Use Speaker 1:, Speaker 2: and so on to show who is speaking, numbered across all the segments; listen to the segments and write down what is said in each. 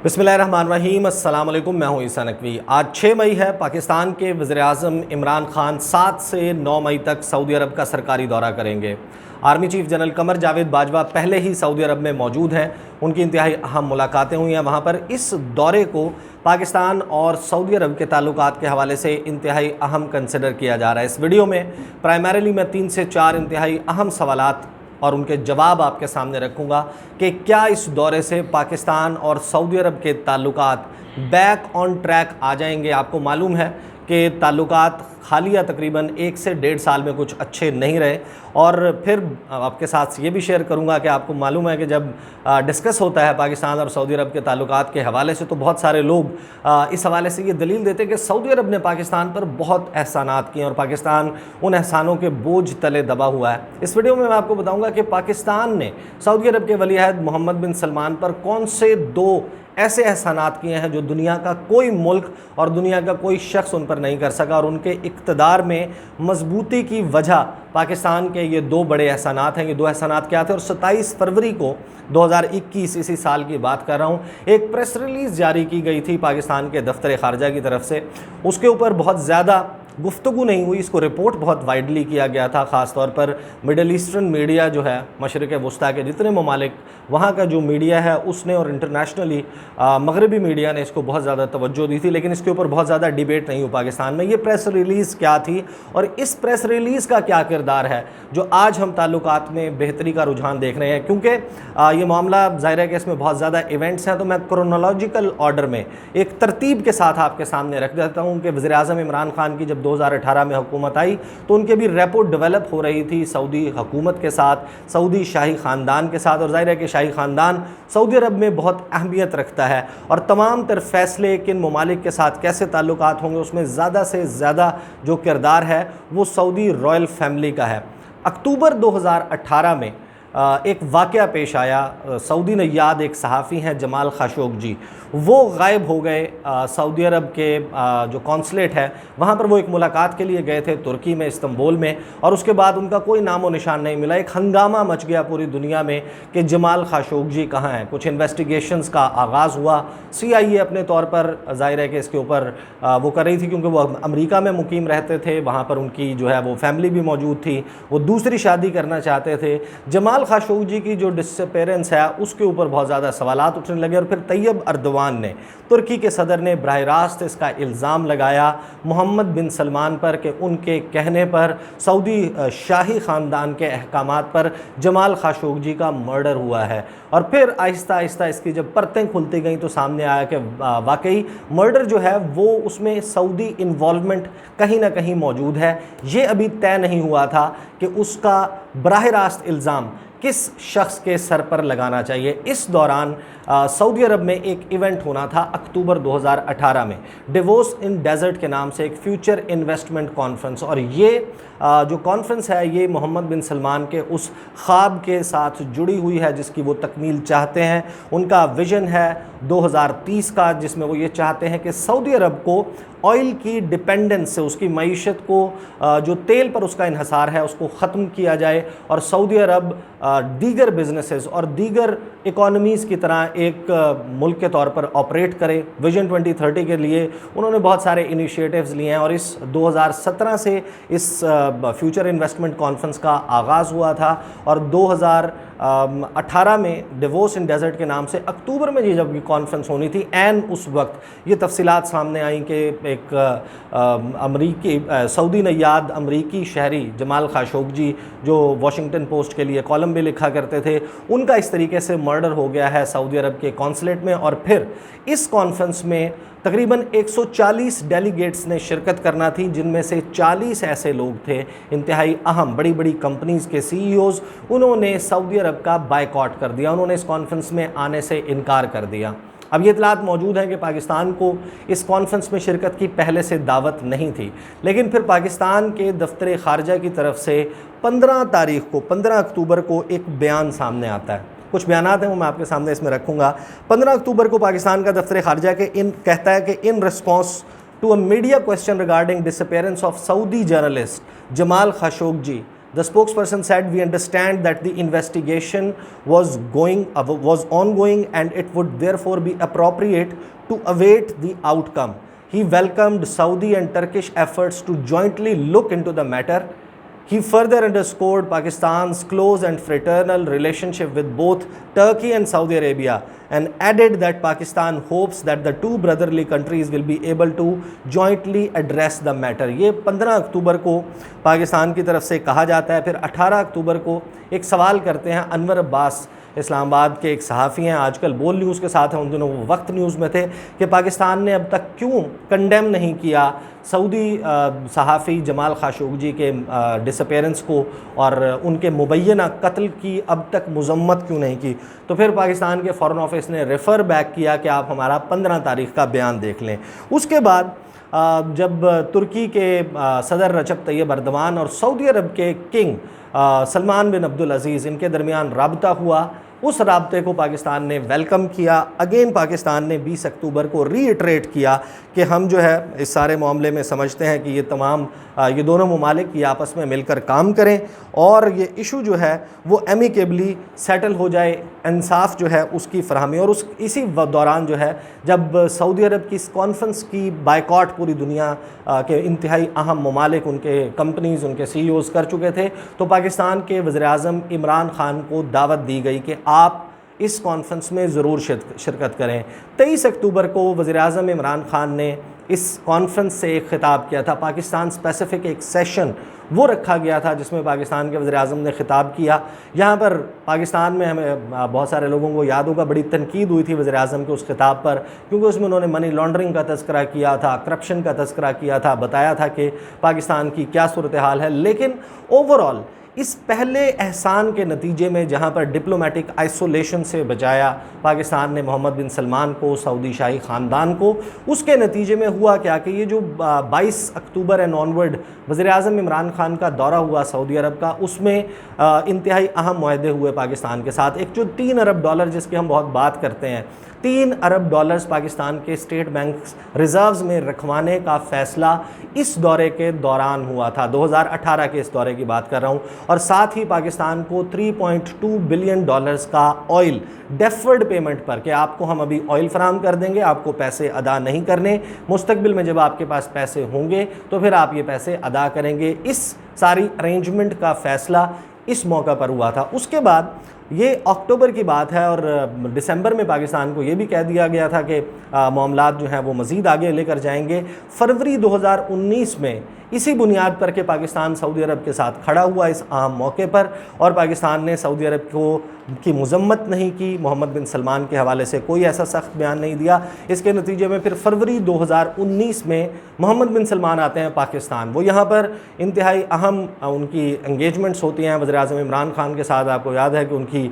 Speaker 1: बिस्मिल्लाहिर्रहमानिर्रहीम। अस्सलाम वालेकुम। मैं हूं ईसा नकवी। आज 6 मई है। पाकिस्तान के वज़ीर-ए-आज़म इमरान खान 7 से 9 मई तक सऊदी अरब का सरकारी दौरा करेंगे। Army chief general Qamar Javed Bajwa पहले ही सऊदी अरब में मौजूद हैं। उनकी इंतहाई अहम मुलाकातें हुई हैं वहाँ पर। इस दौरे को पाकिस्तान और सऊदी अरब के ताल्लुकात के हवाले से इंतहाई अहम कंसिडर किया जा रहा है। इस वीडियो में प्राइमरीली मैं 3 से 4 इंतहाई अहम सवालात और उनके जवाब आपके सामने रखूँगा कि क्या इस दौरे से पाकिस्तान और सऊदी अरब के ताल्लुकात बैक ऑन ट्रैक आ जाएंगे। आपको मालूम है कि ताल्लुकात हालिया तकरीबन 1 से 1.5 साल में कुछ अच्छे नहीं रहे। और फिर आपके साथ ये भी शेयर करूंगा कि आपको मालूम है कि जब डिस्कस होता है पाकिस्तान और सऊदी अरब के ताल्लुकात के हवाले से तो बहुत सारे लोग इस हवाले से ये दलील देते हैं कि सऊदी अरब ने पाकिस्तान पर बहुत एहसानात किए और पाकिस्तान उन एहसानों के बोझ तले दबा हुआ है। इस वीडियो में मैं आपको बताऊँगा कि पाकिस्तान ने सऊदी अरब के वली-अहद मोहम्मद बिन सलमान पर कौन से 2 ऐसे एहसानात किए हैं जो दुनिया का कोई मुल्क और दुनिया का कोई शख्स उन पर नहीं कर सका, और उनके इक़्तिदार में मजबूती की वजह पाकिस्तान के ये 2 बड़े एहसानात हैं। ये 2 एहसानात क्या थे? और 27 फरवरी को 2021 इसी साल की बात कर रहा हूँ, एक प्रेस रिलीज़ जारी की गई थी पाकिस्तान के दफ्तर ख़ारजा की तरफ से। उसके ऊपर बहुत ज़्यादा गुफ्तगू नहीं हुई, इसको रिपोर्ट बहुत वाइडली किया गया था। ख़ास तौर पर मिडल ईस्टर्न मीडिया जो है, मशरिक़ वस्ता के जितने ममालिक, वहाँ का जो मीडिया है उसने, और इंटरनेशनली मगरबी मीडिया ने इसको बहुत ज़्यादा तवज्जो दी थी। लेकिन इसके ऊपर बहुत ज़्यादा डिबेट नहीं हुई पाकिस्तान में। ये प्रेस रिलीज़ क्या थी और इस प्रेस रिलीज़ का क्या किरदार है जो आज हम ताल्लुकात में बेहतरी का रुझान देख रहे हैं। क्योंकि ये मामला ज़ाहिर है कि इसमें बहुत ज़्यादा इवेंट्स हैं, तो मैं क्रोनोलॉजिकल ऑर्डर में एक तरतीब के साथ आपके सामने रख देता हूँ कि वज़ीर-ए-आज़म इमरान खान की जब 2018 में हुकूमत आई तो उनके भी रेपो डेवलप हो रही थी सऊदी हुकूमत के साथ, सऊदी शाही ख़ानदान के साथ। और ज़ाहिर है कि शाही ख़ानदान सऊदी अरब में बहुत अहमियत रखता है और तमाम तर फैसले किन ममालिक के साथ कैसे ताल्लुकात होंगे उसमें ज़्यादा से ज़्यादा जो किरदार है वो सऊदी रॉयल फैमिली का है। अक्टूबर 2018 में एक वाक़या पेश आया। सऊदी नय्याद एक सहाफ़ी हैं जमाल खाशोगी, वो गायब हो गए। सऊदी अरब के जो कॉन्सुलेट है वहाँ पर वो एक मुलाकात के लिए गए थे तुर्की में, इस्तांबुल में, और उसके बाद उनका कोई नामो निशान नहीं मिला। एक हंगामा मच गया पूरी दुनिया में कि जमाल खाशोगी कहाँ हैं। कुछ इन्वेस्टिगेशंस का आगाज़ हुआ। CIA अपने तौर पर ज़ाहिर है कि इसके ऊपर वो कर रही थी, क्योंकि वो अमेरिका में मुकीम रहते थे, वहाँ पर उनकी जो है वो फैमिली भी मौजूद थी, वो दूसरी शादी करना चाहते थे। जमाल खाशोगी की जो डिसअपेरेंस है उसके ऊपर बहुत ज़्यादा सवालात उठने लगे। और फिर तैयब अर्दवान ने, तुर्की के सदर ने बराह रास्त इसका इल्ज़ाम लगाया मोहम्मद बिन सलमान पर कि उनके कहने पर सऊदी शाही ख़ानदान के अहकामात पर जमाल खाशोगी का मर्डर हुआ है। और फिर आहिस्ता आहिस्ता इसकी जब परतें खुलती गईं तो सामने आया कि वाकई मर्डर जो है वो उसमें सऊदी इन्वॉल्वमेंट कहीं ना कहीं मौजूद है। ये अभी तय नहीं हुआ था कि उसका बराह रास्त इल्ज़ाम किस शख्स के सर पर लगाना चाहिए। इस दौरान सऊदी अरब में एक इवेंट होना था अक्टूबर 2018 में, डिवोर्स इन डेजर्ट के नाम से एक फ्यूचर इन्वेस्टमेंट कॉन्फ्रेंस। और ये जो कॉन्फ्रेंस है ये मोहम्मद बिन सलमान के उस ख्वाब के साथ जुड़ी हुई है जिसकी वो तकमील चाहते हैं। उनका विज़न है 2030 का, जिसमें वो ये चाहते हैं कि सऊदी अरब को ऑयल की डिपेंडेंस से, उसकी मईशत को, जो तेल पर उसका इन्हसार है उसको ख़त्म किया जाए और सऊदी अरब दीगर बिजनेसेस और दीगर इकोनॉमीज़ की तरह एक मुल्क के तौर पर ऑपरेट करे। विजन 2030 के लिए उन्होंने बहुत सारे इनिशिएटिव्स लिए हैं और इस 2017 से इस फ्यूचर इन्वेस्टमेंट कॉन्फ्रेंस का आगाज़ हुआ था। और 2018 में डिवोर्स इन डेजर्ट के नाम से अक्टूबर में जब ये कॉन्फ्रेंस होनी थी, एन उस वक्त ये तफसीलात सामने आई कि एक अमरीकी सऊदी नय्याद अमरीकी शहरी जमाल खाशोगी जो वाशिंगटन पोस्ट के लिए कॉलम भी लिखा करते थे, उनका इस तरीके से मर्डर हो गया है सऊदी अरब के कॉन्सुलेट में। और फिर इस कॉन्फ्रेंस में तकरीबन 140 डेलीगेट्स ने शिरकत करना थी, जिनमें से 40 ऐसे लोग थे इंतहाई अहम बड़ी बड़ी कंपनीज़ के CEOs। उन्होंने सऊदी अरब का बायकॉट कर दिया, उन्होंने इस कॉन्फ्रेंस में आने से इनकार कर दिया। अब ये इतलात मौजूद है कि पाकिस्तान को इस कॉन्फ्रेंस में शिरकत की पहले से दावत नहीं थी, लेकिन फिर पाकिस्तान के दफ्तर ख़ारजा की तरफ से 15 अक्टूबर को एक बयान सामने आता है। कुछ बयानात हैं वो मैं आपके सामने इसमें रखूँगा। 15 अक्टूबर को पाकिस्तान का दफ्तर ख़ारजा के कहता है कि in response to a media question regarding disappearance of Saudi journalist Jamal Khashoggi The spokesperson said, "We understand that the investigation was ongoing and it would therefore be appropriate to await the outcome." He welcomed Saudi and Turkish efforts to jointly look into the matter. He further underscored Pakistan's close and fraternal relationship with both Turkey and Saudi Arabia and added that Pakistan hopes that the two brotherly countries will be able to jointly address the matter. یہ 15 اکتوبر کو پاکستان کی طرف سے کہا جاتا ہے. پھر 18 اکتوبر کو ایک سوال کرتے ہیں انور عباس، اسلام آباد کے ایک صحافی ہیں، آج کل بول نیوز کے ساتھ ہیں، ان دنوں وہ وقت نیوز میں تھے، کہ پاکستان نے اب تک کیوں کنڈیم نہیں کیا سعودی صحافی جمال خاشقجی کے ڈس اپیرنس کو اور ان کے مبینہ قتل کی اب تک مذمت کیوں نہیں کی. تو پھر پاکستان کے فارن آفس نے ریفر بیک کیا کہ آپ ہمارا 15 تاریخ کا بیان دیکھ لیں. اس کے بعد جب ترکی کے صدر رجب طیب اردوان اور سعودی عرب کے کنگ سلمان بن عبدالعزیز ان کے درمیان رابطہ ہوا، اس رابطے کو پاکستان نے ویلکم کیا. اگین پاکستان نے 20 اکتوبر کو ری ایٹریٹ کیا کہ ہم جو ہے اس سارے معاملے میں سمجھتے ہیں کہ یہ دونوں ممالک یہ آپس میں مل کر کام کریں اور یہ ایشو جو ہے وہ ایمیکیبلی سیٹل ہو جائے، انصاف جو ہے اس کی فراہمی. اور اسی دوران جو ہے جب سعودی عرب کی اس کانفرنس کی بائیکاٹ پوری دنیا کے انتہائی اہم ممالک، ان کے کمپنیز، ان کے سی ای اوز کر چکے تھے، تو پاکستان کے وزیر اعظم عمران خان کو دعوت دی گئی کہ آپ اس کانفرنس میں ضرور شرکت کریں. 23 اکتوبر کو وزیر اعظم عمران خان نے اس کانفرنس سے ایک خطاب کیا تھا. پاکستان اسپیسیفک ایک سیشن وہ رکھا گیا تھا جس میں پاکستان کے وزیر اعظم نے خطاب کیا. یہاں پر پاکستان میں ہمیں بہت سارے لوگوں کو یاد ہوگا بڑی تنقید ہوئی تھی وزیر اعظم کے اس خطاب پر، کیونکہ اس میں انہوں نے منی لانڈرنگ کا تذکرہ کیا تھا، کرپشن کا تذکرہ کیا تھا، بتایا تھا کہ پاکستان کی کیا صورتحال ہے. لیکن اوور آل اس پہلے احسان کے نتیجے میں جہاں پر ڈپلومیٹک آئسولیشن سے بچایا پاکستان نے محمد بن سلمان کو، سعودی شاہی خاندان کو، اس کے نتیجے میں ہوا کیا کہ یہ جو 22 اکتوبر اینڈ آنورڈ وزیر اعظم عمران خان کا دورہ ہوا سعودی عرب کا، اس میں انتہائی اہم معاہدے ہوئے پاکستان کے ساتھ. ایک جو $3 ارب جس کی ہم بہت بات کرتے ہیں، $3 ارب پاکستان کے اسٹیٹ بینک ریزروز میں رکھوانے کا فیصلہ اس دورے کے دوران ہوا تھا. 2018 کے اس دورے کی بات کر رہا ہوں. اور ساتھ ہی پاکستان کو $3.2 بلین کا آئل ڈیفرڈ پیمنٹ پر، کہ آپ کو ہم ابھی آئل فراہم کر دیں گے، آپ کو پیسے ادا نہیں کرنے، مستقبل میں جب آپ کے پاس پیسے ہوں گے تو پھر آپ یہ پیسے ادا کریں گے. اس ساری ارینجمنٹ کا فیصلہ اس موقع پر ہوا تھا. اس کے بعد یہ اکتوبر کی بات ہے اور دسمبر میں پاکستان کو یہ بھی کہہ دیا گیا تھا کہ معاملات جو ہیں وہ مزید آگے لے کر جائیں گے. فروری 2019 میں اسی بنیاد پر کہ پاکستان سعودی عرب کے ساتھ کھڑا ہوا اس اہم موقع پر، اور پاکستان نے سعودی عرب کی مذمت نہیں کی، محمد بن سلمان کے حوالے سے کوئی ایسا سخت بیان نہیں دیا. اس کے نتیجے میں پھر فروری 2019 میں محمد بن سلمان آتے ہیں پاکستان. وہ یہاں پر انتہائی اہم ان کی انگیجمنٹس ہوتی ہیں وزیر اعظم عمران خان کے ساتھ. آپ کو یاد ہے کہ ان کی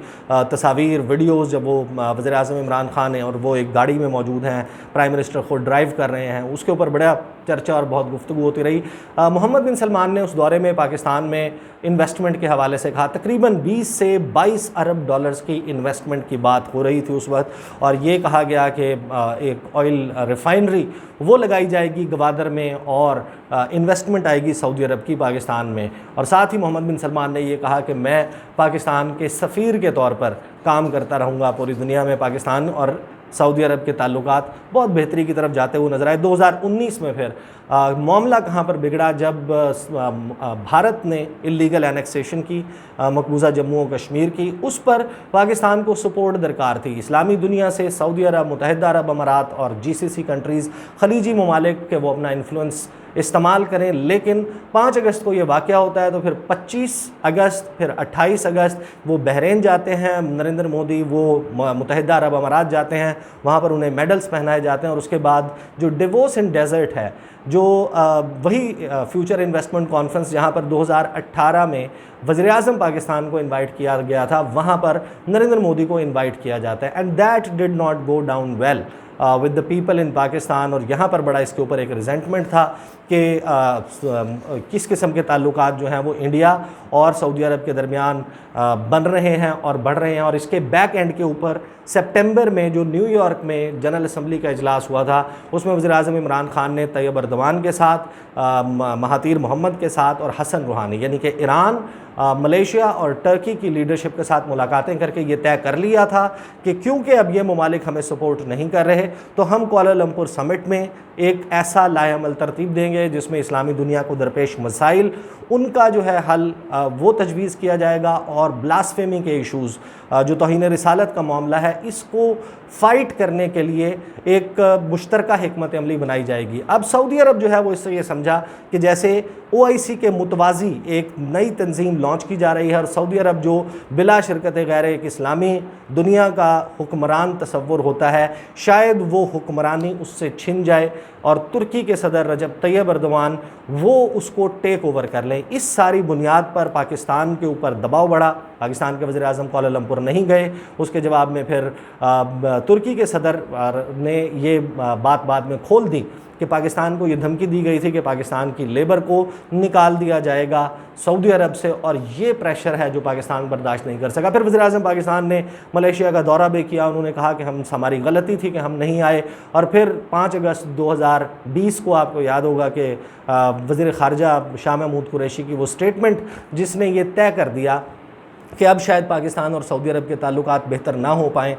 Speaker 1: تصاویر، ویڈیوز جب وہ وزیر اعظم عمران خان ہیں اور وہ ایک گاڑی میں موجود ہیں، پرائم منسٹر خود ڈرائیو کر رہے ہیں، اس کے اوپر بڑا چرچا اور بہت گفتگو ہوتی رہی. محمد بن سلمان نے اس دورے میں پاکستان میں انویسٹمنٹ کے حوالے سے کہا، تقریباً 20 سے 22 ارب ڈالرز کی انویسٹمنٹ کی بات ہو رہی تھی اس وقت، اور یہ کہا گیا کہ ایک آئل ریفائنری وہ لگائی جائے گی گوادر میں اور انویسٹمنٹ آئے گی سعودی عرب کی پاکستان میں. اور ساتھ ہی محمد بن سلمان نے یہ کہا کہ میں پاکستان کے سفیر کے طور پر کام کرتا رہوں گا پوری دنیا میں. پاکستان اور سعودی عرب کے تعلقات بہت بہتری کی طرف جاتے ہوئے نظر آئے. 2019 میں پھر معاملہ کہاں پر بگڑا، جب بھارت نے اللیگل اینیکسیشن کی مقبوضہ جموں و کشمیر کی، اس پر پاکستان کو سپورٹ درکار تھی. اسلامی دنیا سے سعودی عرب، متحدہ عرب امارات اور GCC کنٹریز، خلیجی ممالک، کہ وہ اپنا انفلوئنس استعمال کریں. لیکن 5 اگست کو یہ واقعہ ہوتا ہے، تو پھر 25 اگست، پھر 28 اگست وہ بحرین جاتے ہیں. نریندر مودی وہ متحدہ عرب امارات جاتے ہیں، وہاں پر انہیں میڈلز پہنائے جاتے ہیں. اور اس کے بعد جو ڈیووس ان ڈیزرٹ ہے، جو وہی فیوچر انویسٹمنٹ کانفرنس جہاں پر 2018 میں وزیر اعظم پاکستان کو انوائٹ کیا گیا تھا، وہاں پر نریندر مودی کو انوائٹ کیا جاتا ہے. And that did not go down well with the people in Pakistan. اور یہاں پر بڑا اس کے اوپر ایک ریزنٹمنٹ تھا کہ کس قسم کے تعلقات جو ہیں وہ انڈیا اور سعودی عرب کے درمیان بن رہے ہیں اور بڑھ رہے ہیں. اور اس کے بیک اینڈ کے اوپر سپٹمبر میں جو نیو یارک میں جنرل اسمبلی کا اجلاس ہوا تھا، اس میں وزیر اعظم عمران خان نے طیب اردوان کے ساتھ، مہاتیر محمد کے ساتھ اور حسن روحانی، یعنی کہ ایران मलेशिया और टर्की की लीडरशिप के साथ मुलाकातें करके ये तय कर लिया था कि क्योंकि अब ये ममालिक हमें सपोर्ट नहीं कर रहे तो हम कुआलालंपुर समिट में एक ऐसा लाएअमल तरतीब देंगे जिसमें इस्लामी दुनिया को दरपेश मसाइल उनका जो है हल वो तजवीज़ किया जाएगा और ब्लास्फेमी के इशूज़ जो तौहीन रिसालत का मामला है इसको फ़ाइट करने के लिए एक मुश्तरका हिकमत अमली बनाई जाएगी। अब सऊदी अरब जो है वो इससे ये समझा कि जैसे OIC के मुतवाज़ी एक नई तंजीम लॉन्च की जा रही है और सऊदी अरब जो बिला शिरकत गैर एक इस्लामी दुनिया का हुक्मरान तसव्वुर होता है शायद वो हुक्मरानी उससे छिन जाए और तुर्की के सदर रजब तैयब एर्दोगान वो उसको टेक ओवर कर लें। इस सारी बुनियाद पर पाकिस्तान के ऊपर दबाव बढ़ा। पाकिस्तान के वज़ीर आज़म कुआलालंपुर नहीं गए, उसके जवाब में फिर तुर्की के सदर ने ये बात बाद में खोल दी कि पाकिस्तान को ये धमकी दी गई थी कि पाकिस्तान की लेबर को निकाल दिया जाएगा सऊदी अरब से और ये प्रेशर है जो पाकिस्तान बर्दाश्त नहीं कर सका। फिर वज़ीर आज़म पाकिस्तान ने मलेशिया का दौरा भी किया, उन्होंने कहा कि हमारी गलती थी कि हम नहीं आए और फिर 5 अगस्त 2020 को आपको याद होगा कि वज़ीर ख़ारजा शाह महमूद कुरैशी की वो स्टेटमेंट जिसने ये तय कर दिया कि अब शायद पाकिस्तान और सऊदी अरब के ताल्लुकात बेहतर ना हो पाएँ,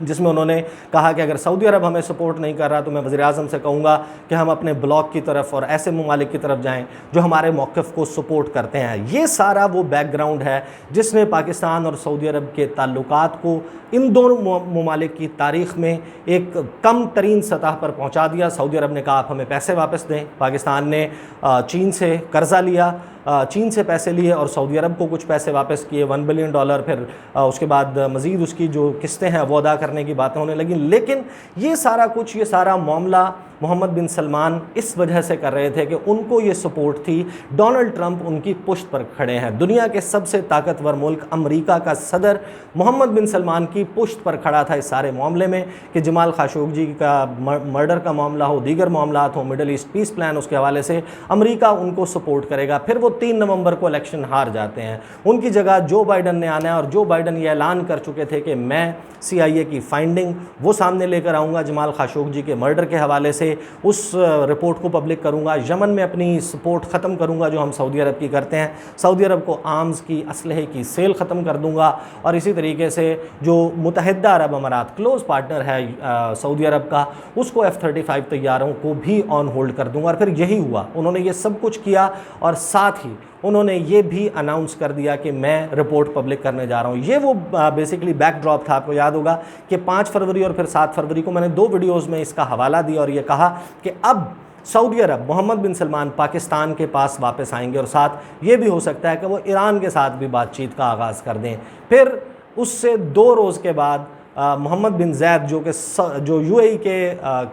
Speaker 1: जिसमें उन्होंने कहा कि अगर सऊदी अरब हमें सपोर्ट नहीं कर रहा तो मैं वज़ीर आज़म से कहूँगा कि हम अपने ब्लॉक की तरफ और ऐसे ममालिक की तरफ जाएं जो हमारे मौक़िफ़ को सपोर्ट करते हैं। ये सारा वो बैकग्राउंड है जिसने पाकिस्तान और सऊदी अरब के ताल्लुकात को इन दोनों ममालिक की तारीख़ में एक कम तरीन सतह पर पहुँचा दिया। सऊदी अरब ने कहा आप हमें पैसे वापस दें, पाकिस्तान ने चीन से कर्ज़ा लिया, चीन से पैसे लिए और सऊदी अरब को कुछ पैसे वापस किए $1 बिलियन, फिर उसके बाद मज़ीद उसकी जो किस्तें हैं वो अदा करने की बातें होने लगी। लेकिन ये सारा मामला मोहम्मद बिन सलमान इस वजह से कर रहे थे कि उनको ये सपोर्ट थी, डोनाल्ड ट्रंप उनकी पुश्त पर खड़े हैं। दुनिया के सबसे ताकतवर मुल्क अमेरिका का सदर मोहम्मद बिन सलमान की पुश्त पर खड़ा था इस सारे मामले में कि जमाल खाशोगी का मर्डर का मामला हो, दीगर मामलात हो, मिडल ईस्ट पीस प्लान, उसके हवाले से अमेरिका उनको सपोर्ट करेगा। फिर वो 3 नवंबर को इलेक्शन हार जाते हैं, उनकी जगह जो बाइडन ने आना है और जो बाइडन ये ऐलान कर चुके थे कि मैं CIA की फाइंडिंग वो सामने लेकर आऊँगा जमाल खाशोगी के मर्डर के हवाले से, उस रिपोर्ट को पब्लिक करूँगा, यमन में अपनी सपोर्ट ख़त्म करूँगा जो हम सऊदी अरब की करते हैं, सऊदी अरब को आर्म्स की असलहे की सेल ख़त्म कर दूँगा और इसी तरीके से जो मुत्तहिदा अरब अमारात क्लोज़ पार्टनर है सऊदी अरब का उसको F-35 तैयारों को भी ऑन होल्ड कर दूँगा। और फिर यही हुआ, उन्होंने ये सब कुछ किया और साथ ही उन्होंने ये भी अनाउंस कर दिया कि मैं रिपोर्ट पब्लिक करने जा रहा हूँ। ये वो बेसिकली बैकड्रॉप था। आपको याद होगा कि 5 फरवरी और फिर 7 फरवरी को मैंने 2 वीडियोज़ में इसका हवाला दिया और ये कहा कि अब सऊदी अरब मोहम्मद बिन सलमान पाकिस्तान के पास वापस आएंगे और साथ ये भी हो सकता है कि वो ईरान के साथ भी बातचीत का आगाज़ कर दें। फिर उससे 2 रोज़ के बाद मोहम्मद बिन ज़ैद जो UAE के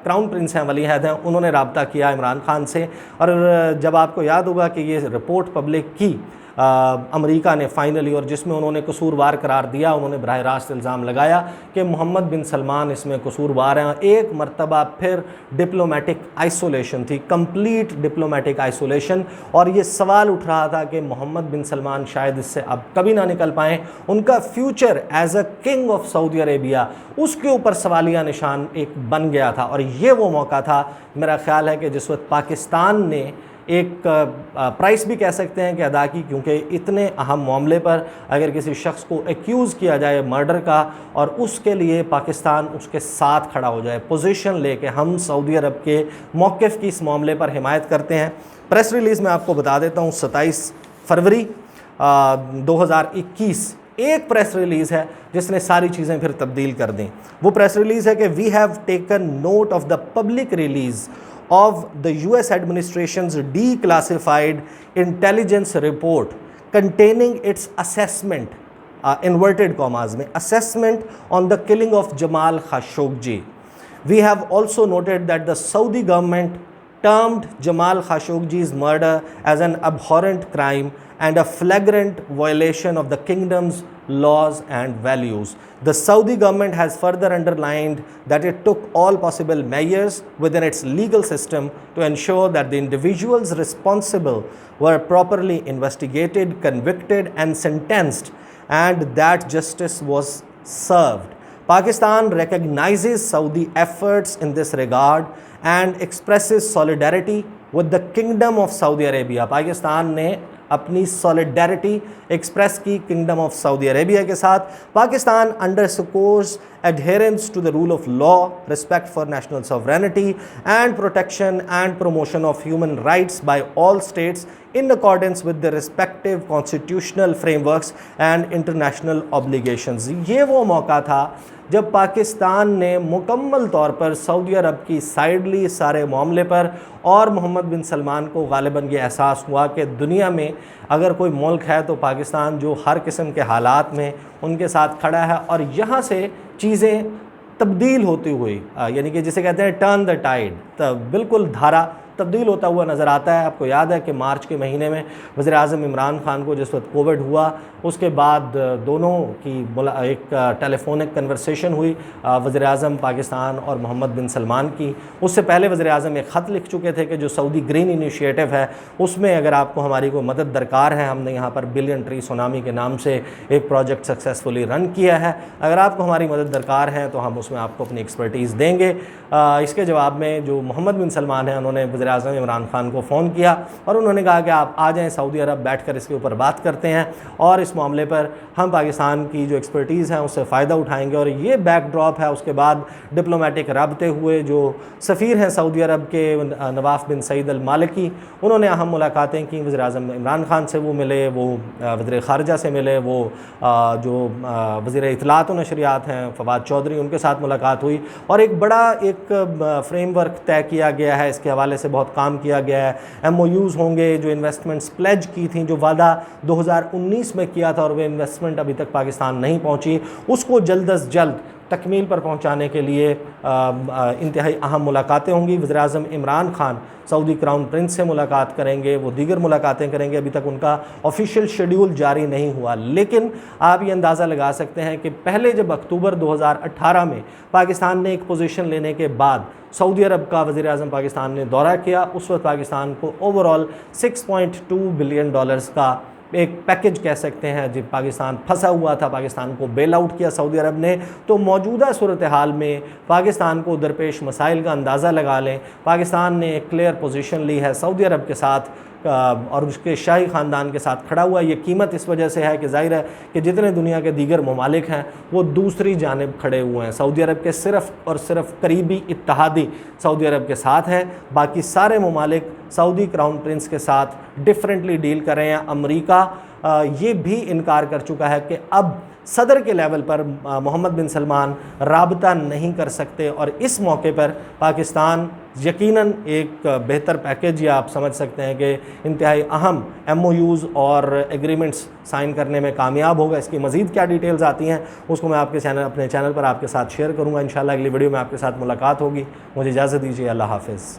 Speaker 1: क्राउन प्रिंस हैं, वली अहद हैं, उन्होंने राब्ता किया इमरान खान से और जब आपको याद होगा कि ये रिपोर्ट पब्लिक की अमेरिका ने फाइनली और जिसमें उन्होंने कसूरवार करार दिया, उन्होंने बराह रास्त इल्ज़ाम लगाया कि मोहम्मद बिन सलमान इसमें कसूरवार हैं। एक मरतबा फिर डिप्लोमेटिक आइसोलेशन थी, कंप्लीट डिप्लोमेटिक आइसोलेशन, और ये सवाल उठ रहा था कि मोहम्मद बिन सलमान शायद इससे अब कभी ना निकल पाएँ। उनका future as a king of Saudi Arabia उसके ऊपर सवालिया निशान एक बन गया था। और ये वो मौका था, मेरा ख्याल है कि जिस वक्त पाकिस्तान ने एक प्राइस भी कह सकते हैं कि अदा की, क्योंकि इतने अहम मामले पर अगर किसी शख्स को एक्यूज़ किया जाए मर्डर का और उसके लिए पाकिस्तान उसके साथ खड़ा हो जाए, पोजीशन लेके हम सऊदी अरब के मौक़िफ़ की इस मामले पर हिमायत करते हैं। प्रेस रिलीज़ में आपको बता देता हूँ, 27 फरवरी 2021 एक प्रेस रिलीज़ है जिसने सारी चीज़ें फिर तब्दील कर दी। वो प्रेस रिलीज़ है कि we have taken note of the public release of the US administration's declassified intelligence report containing its assessment, inverted commas mein, assessment on the killing of Jamal Khashoggi. We have also noted that the Saudi government termed Jamal Khashoggi's murder as an abhorrent crime and a flagrant violation of the kingdom's laws and values. The Saudi government has further underlined that it took all possible measures within its legal system to ensure that the individuals responsible were properly investigated, convicted and sentenced, and that justice was served. Pakistan recognizes Saudi efforts in this regard and expresses solidarity with the Kingdom of Saudi Arabia. Pakistan ने اپنی solidarity express کی kingdom of Saudi Arabia کے ساتھ۔ Pakistan underscores adherence to the rule of law, respect for national sovereignty, and protection and promotion of human rights by all states in accordance with their respective constitutional frameworks and international obligations۔ یہ وہ موقع تھا جب پاکستان نے مکمل طور پر سعودی عرب کی side لی سارے معاملے پر، اور محمد بن سلمان کو غالباً یہ احساس ہوا کہ دنیا میں اگر کوئی ملک ہے تو پاکستان جو ہر قسم کے حالات میں ان کے ساتھ کھڑا ہے، اور یہاں سے چیزیں تبدیل ہوتی ہوئی، یعنی کہ جسے کہتے ہیں ٹرن دا ٹائیڈ، بالکل دھارا تبدیل ہوتا ہوا نظر آتا ہے۔ آپ کو یاد ہے کہ مارچ کے مہینے میں وزیر اعظم عمران خان کو جس وقت کووڈ ہوا، اس کے بعد دونوں کی ایک ٹیلی فونک کنورسیشن ہوئی وزیر اعظم پاکستان اور محمد بن سلمان کی۔ اس سے پہلے وزیر اعظم ایک خط لکھ چکے تھے کہ جو سعودی گرین انیشیٹو ہے اس میں اگر آپ کو ہماری کوئی مدد درکار ہے، ہم نے یہاں پر بلین ٹری سونامی کے نام سے ایک پروجیکٹ سکسیسفلی رن کیا ہے، اگر آپ کو ہماری مدد درکار ہے تو ہم اس میں آپ کو اپنی ایکسپرٹیز دیں گے۔ اس کے جواب میں جو محمد بن سلمان ہیں انہوں نے وزیر اعظم عمران خان کو فون کیا اور انہوں نے کہا کہ آپ آ جائیں سعودی عرب، بیٹھ کر اس کے اوپر بات کرتے ہیں اور اس معاملے پر ہم پاکستان کی جو ایکسپرٹیز ہیں اس سے فائدہ اٹھائیں گے۔ اور یہ بیک ڈراپ ہے۔ اس کے بعد ڈپلومیٹک رابطے ہوئے، جو سفیر ہیں سعودی عرب کے نواف بن سعید المالکی، انہوں نے اہم ملاقاتیں کی، وزیر اعظم عمران خان سے وہ ملے، وہ وزیر خارجہ سے ملے، وہ جو وزیر اطلاعات و نشریات ہیں فواد چودھری، ان کے ساتھ ملاقات ہوئی، اور ایک بڑا ایک فریم ورک طے کیا گیا ہے۔ اس کے حوالے سے بہت کام کیا گیا ہے۔ MOUs ہوں گے، جو انویسٹمنٹس پلیج کی تھیں، جو وعدہ 2019 میں کیا تھا اور وہ انویسٹمنٹ ابھی تک پاکستان نہیں پہنچی، اس کو جلد از جلد تکمیل پر پہنچانے کے لیے انتہائی اہم ملاقاتیں ہوں گی۔ وزیر اعظم عمران خان سعودی کراؤن پرنس سے ملاقات کریں گے، وہ دیگر ملاقاتیں کریں گے، ابھی تک ان کا آفیشیل شیڈیول جاری نہیں ہوا، لیکن آپ یہ اندازہ لگا سکتے ہیں کہ پہلے جب اکتوبر 2018 میں پاکستان نے ایک پوزیشن لینے کے بعد سعودی عرب کا وزیر اعظم پاکستان نے دورہ کیا، اس وقت پاکستان کو اوورال $6.2 بلین کا ایک پیکج کہہ سکتے ہیں جب پاکستان پھنسا ہوا تھا، پاکستان کو بیل آؤٹ کیا سعودی عرب نے۔ تو موجودہ صورتحال میں پاکستان کو درپیش مسائل کا اندازہ لگا لیں، پاکستان نے ایک کلیئر پوزیشن لی ہے سعودی عرب کے ساتھ اور اس کے شاہی خاندان کے ساتھ کھڑا ہوا۔ یہ قیمت اس وجہ سے ہے کہ ظاہر ہے کہ جتنے دنیا کے دیگر ممالک ہیں وہ دوسری جانب کھڑے ہوئے ہیں، سعودی عرب کے صرف اور صرف قریبی اتحادی سعودی عرب کے ساتھ ہیں، باقی سارے ممالک سعودی کراؤن پرنس کے ساتھ ڈیفرنٹلی ڈیل کر رہے ہیں۔ امریکہ یہ بھی انکار کر چکا ہے کہ اب صدر کے لیول پر محمد بن سلمان رابطہ نہیں کر سکتے، اور اس موقع پر پاکستان یقیناً ایک بہتر پیکج، یا آپ سمجھ سکتے ہیں کہ انتہائی اہم MOUs اور ایگریمنٹس سائن کرنے میں کامیاب ہوگا۔ اس کی مزید کیا ڈیٹیلز آتی ہیں اس کو میں آپ کے اپنے چینل پر آپ کے ساتھ شیئر کروں گا۔ انشاءاللہ اگلی ویڈیو میں آپ کے ساتھ ملاقات ہوگی۔ مجھے اجازت دیجیے، اللہ حافظ۔